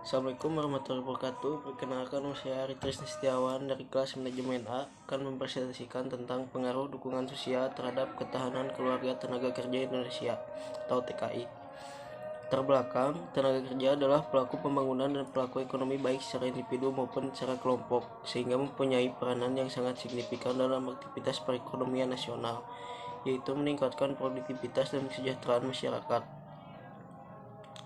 Assalamualaikum warahmatullahi wabarakatuh. Perkenalkan, saya Ari Trisni Setiawan dari kelas manajemen A akan mempresentasikan tentang pengaruh dukungan sosial terhadap ketahanan keluarga tenaga kerja Indonesia atau TKI. Terbelakang, tenaga kerja adalah pelaku pembangunan dan pelaku ekonomi baik secara individu maupun secara kelompok, sehingga mempunyai peranan yang sangat signifikan dalam aktivitas perekonomian nasional, yaitu meningkatkan produktivitas dan kesejahteraan masyarakat.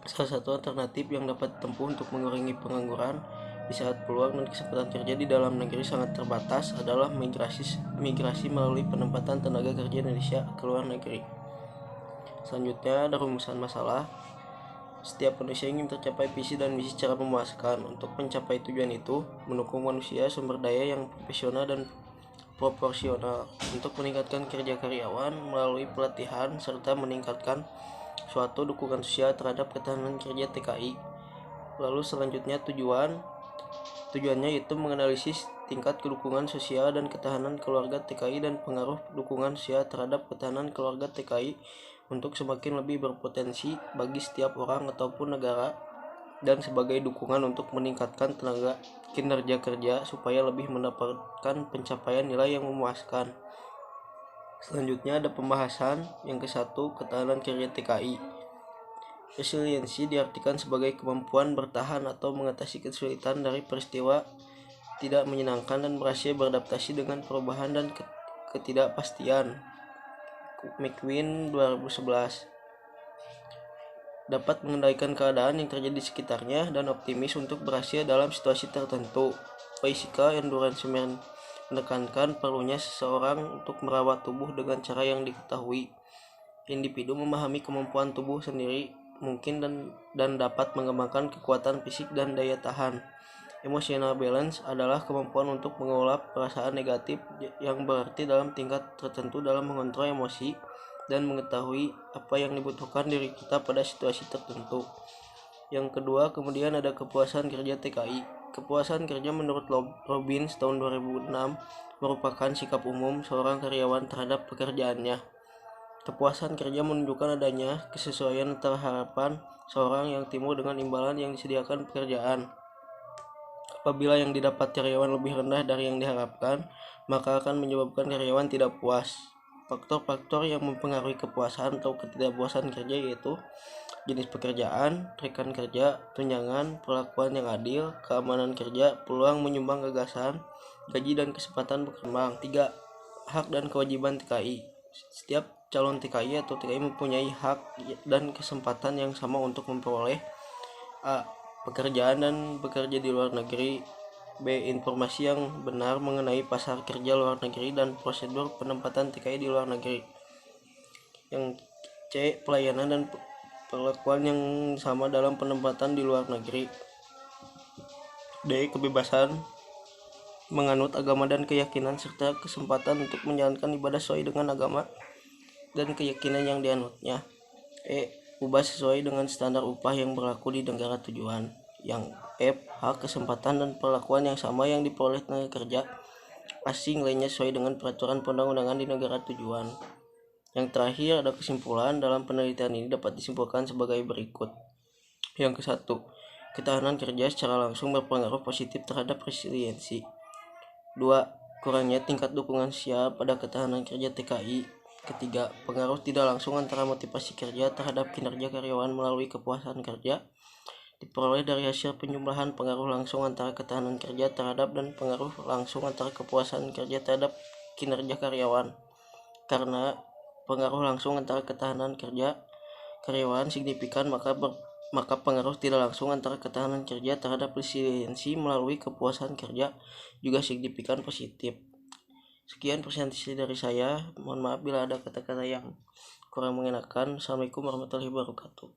Salah satu alternatif yang dapat ditempuh untuk mengurangi pengangguran di saat peluang dan kesempatan kerja di dalam negeri sangat terbatas adalah migrasi melalui penempatan tenaga kerja Indonesia ke luar negeri. Selanjutnya ada rumusan masalah. Setiap manusia ingin tercapai visi dan misi secara memuaskan. Untuk mencapai tujuan itu, mendukung manusia sumber daya yang profesional dan proporsional untuk meningkatkan kerja karyawan melalui pelatihan serta meningkatkan suatu dukungan sosial terhadap ketahanan kerja TKI. Lalu selanjutnya tujuannya itu menganalisis tingkat kedukungan sosial dan ketahanan keluarga TKI dan pengaruh dukungan sosial terhadap ketahanan keluarga TKI untuk semakin lebih berpotensi bagi setiap orang ataupun negara dan sebagai dukungan untuk meningkatkan kinerja kerja supaya lebih mendapatkan pencapaian nilai yang memuaskan. Selanjutnya ada pembahasan yang ke-1, ketahanan kerja TKI. Resiliensi diartikan sebagai kemampuan bertahan atau mengatasi kesulitan dari peristiwa tidak menyenangkan dan berhasil beradaptasi dengan perubahan dan ketidakpastian. McQueen 2011. Dapat mengendalikan keadaan yang terjadi di sekitarnya dan optimis untuk berhasil dalam situasi tertentu. Physical endurance menekankan perlunya seseorang untuk merawat tubuh dengan cara yang diketahui. Individu memahami kemampuan tubuh sendiri mungkin dan dapat mengembangkan kekuatan fisik dan daya tahan. Emotional balance adalah kemampuan untuk mengelola perasaan negatif yang berarti dalam tingkat tertentu dalam mengontrol emosi dan mengetahui apa yang dibutuhkan diri kita pada situasi tertentu. Yang kedua, kemudian ada kepuasan kerja TKI. Kepuasan kerja menurut Robbins tahun 2006 merupakan sikap umum seorang karyawan terhadap pekerjaannya. Kepuasan kerja menunjukkan adanya kesesuaian antara harapan seorang yang timbul dengan imbalan yang disediakan pekerjaan. Apabila yang didapat karyawan lebih rendah dari yang diharapkan, maka akan menyebabkan karyawan tidak puas. Faktor-faktor yang mempengaruhi kepuasan atau ketidakpuasan kerja yaitu jenis pekerjaan, rekan kerja, tunjangan, perlakuan yang adil, keamanan kerja, peluang menyumbang gagasan, gaji dan kesempatan berkembang. 3. Hak dan kewajiban TKI. Setiap calon TKI atau TKI mempunyai hak dan kesempatan yang sama untuk memperoleh A. Pekerjaan dan bekerja di luar negeri. B. Informasi yang benar mengenai pasar kerja luar negeri dan prosedur penempatan TKI di luar negeri. Yang C. Pelayanan dan perlakuan yang sama dalam penempatan di luar negeri. D. Kebebasan menganut agama dan keyakinan serta kesempatan untuk menjalankan ibadah sesuai dengan agama dan keyakinan yang dianutnya. E. Upah sesuai dengan standar upah yang berlaku di negara tujuan. Yang F. Hak, kesempatan dan perlakuan yang sama yang diperoleh tenaga kerja asing lainnya sesuai dengan peraturan perundang-undangan di negara tujuan. Yang terakhir ada kesimpulan. Dalam penelitian ini dapat disimpulkan sebagai berikut. Yang ke-1, ketahanan kerja secara langsung berpengaruh positif terhadap resiliensi. 2. Kurangnya tingkat dukungan sosial pada ketahanan kerja TKI. Ketiga, pengaruh tidak langsung antara motivasi kerja terhadap kinerja karyawan melalui kepuasan kerja diperoleh dari hasil penjumlahan pengaruh langsung antara ketahanan kerja terhadap dan pengaruh langsung antara kepuasan kerja terhadap kinerja karyawan. Karena pengaruh langsung antara ketahanan kerja karyawan signifikan, maka pengaruh tidak langsung antara ketahanan kerja terhadap resiliensi melalui kepuasan kerja juga signifikan positif. Sekian presentasi dari saya. Mohon maaf bila ada kata-kata yang kurang mengenakan. Assalamualaikum warahmatullahi wabarakatuh.